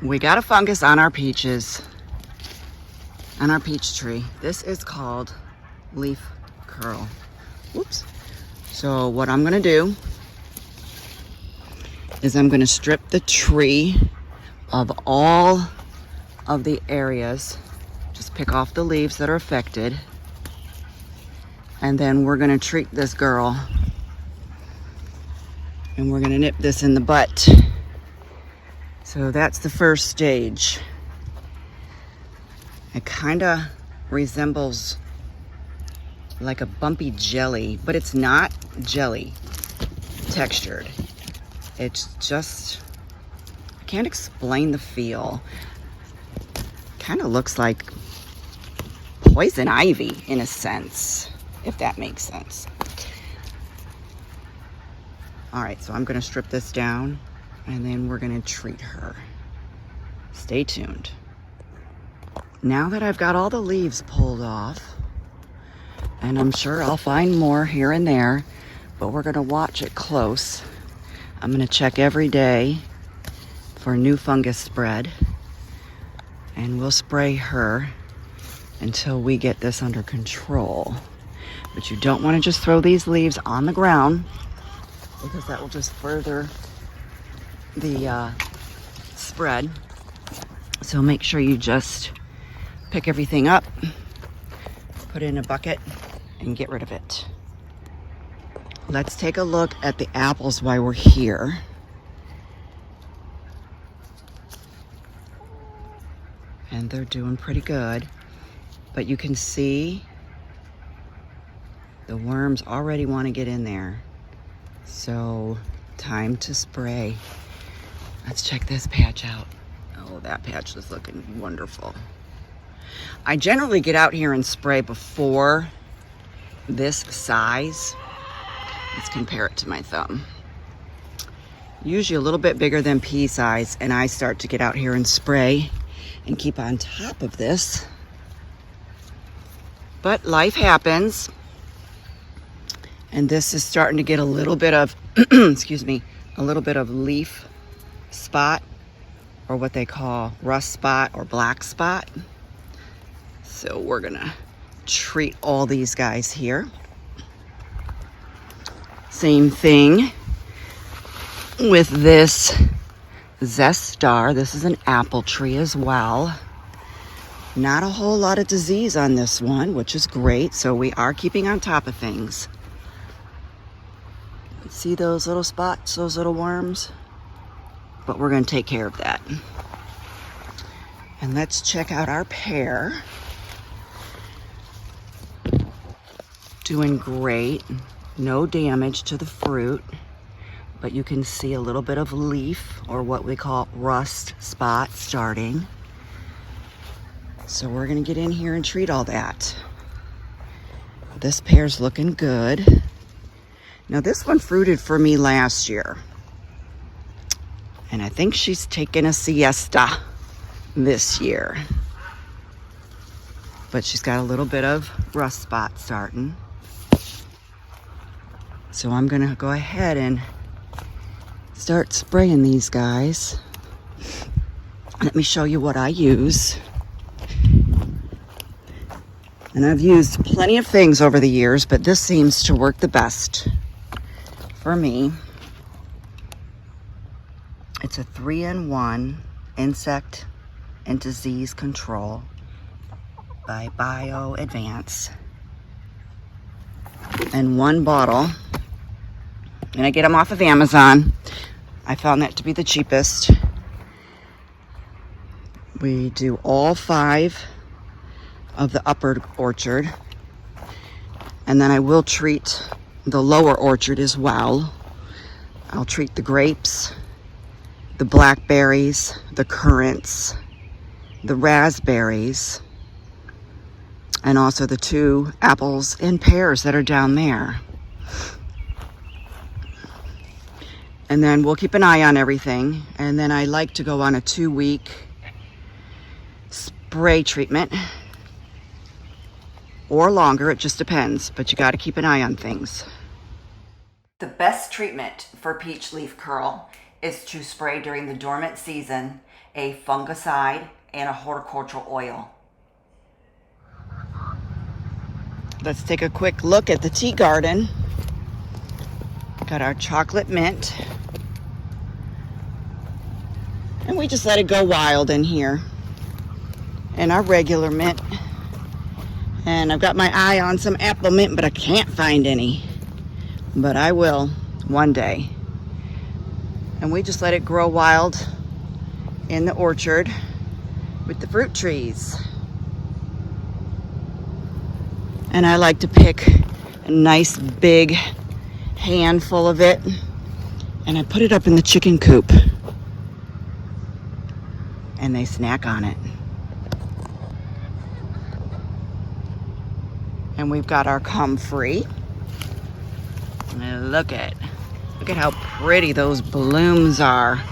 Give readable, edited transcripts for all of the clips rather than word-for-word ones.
We got a fungus on our peaches, on our peach tree. This is called leaf curl. Whoops. So what I'm gonna do is I'm gonna strip the tree of all of the areas. Just pick off the leaves that are affected. And then we're gonna treat this girl. And we're gonna nip this in the butt. So that's the first stage. It kinda resembles like a bumpy jelly, but it's not jelly textured. It's just, I can't explain the feel. Kind of looks like poison ivy in a sense, if that makes sense. All right, so I'm gonna strip this down and then we're gonna treat her. Stay tuned. Now that I've got all the leaves pulled off, and I'm sure I'll find more here and there, but we're gonna watch it close. I'm gonna check every day for new fungus spread, and we'll spray her until we get this under control. But you don't wanna just throw these leaves on the ground because that will just further the spread. So make sure you just pick everything up, put it in a bucket, and get rid of it. Let's take a look at the apples while we're here. And they're doing pretty good. But you can see the worms already want to get in there. So time to spray. Let's check this patch out. Oh, that patch is looking wonderful. I generally get out here and spray before this size. Let's compare it to my thumb. Usually a little bit bigger than pea size, and I start to get out here and spray and keep on top of this. But life happens, and this is starting to get a little bit of, excuse me, a little bit of leaf spot, or what they call rust spot or black spot. So we're gonna treat all these guys here. Same thing with this Zestar. This is an apple tree as well. Not a whole lot of disease on this one, which is great. So we are keeping on top of things. See those little spots, those little worms? But we're gonna take care of that. And let's check out our pear. Doing great. No damage to the fruit, but you can see a little bit of leaf, or what we call rust spot, starting. So we're gonna get in here and treat all that. This pear's looking good. Now this one fruited for me last year, and I think she's taking a siesta this year. But she's got a little bit of rust spot starting. So I'm gonna go ahead and start spraying these guys. Let me show you what I use. And I've used plenty of things over the years, but this seems to work the best for me. It's a 3-in-1 insect and disease control by Bio Advance. And one bottle. And I get them off of Amazon. I found that to be the cheapest. We do all 5 of the upper orchard. And then I will treat the lower orchard as well. I'll treat the grapes, the blackberries, the currants, the raspberries, and also the 2 apples and pears that are down there. And then we'll keep an eye on everything. And then I like to go on a 2-week spray treatment, or longer, it just depends, but you got to keep an eye on things. The best treatment for peach leaf curl is to spray during the dormant season a fungicide and a horticultural oil. Let's take a quick look at the tea garden. Got our chocolate mint. And we just let it go wild in here. And our regular mint. And I've got my eye on some apple mint, but I can't find any. But I will one day. And we just let it grow wild in the orchard with the fruit trees. And I like to pick a nice big handful of it, and I put it up in the chicken coop, and they snack on it. And we've got our comfrey. And look at how pretty those blooms are.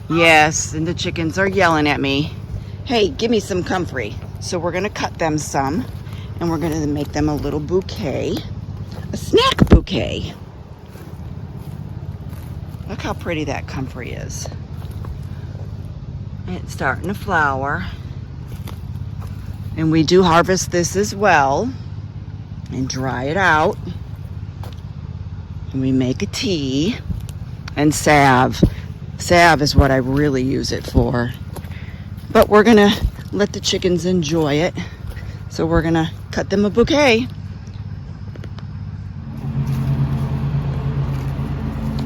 Yes, and the chickens are yelling at me. Hey, give me some comfrey. So we're gonna cut them some, and we're gonna make them a little bouquet, a snack bouquet. Look how pretty that comfrey is. It's starting to flower. And we do harvest this as well and dry it out. And we make a tea and salve. Salve is what I really use it for. But we're gonna let the chickens enjoy it. So we're gonna cut them a bouquet.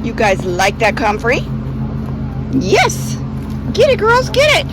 You guys like that comfrey? Yes! Get it, girls, get it!